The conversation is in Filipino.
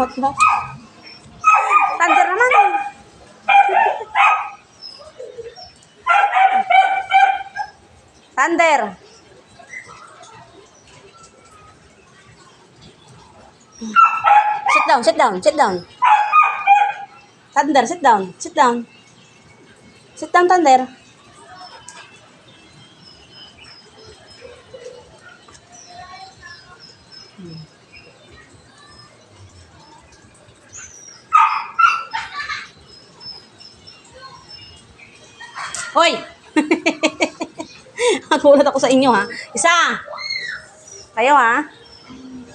kamot mo. Thunder naman. Thunder. Sit down, sit down, sit down. Thunder, sit down, sit down. Sit down, Thunder. Hoy! Nagulat ako sa inyo, ha? Isa! Kayo, ha?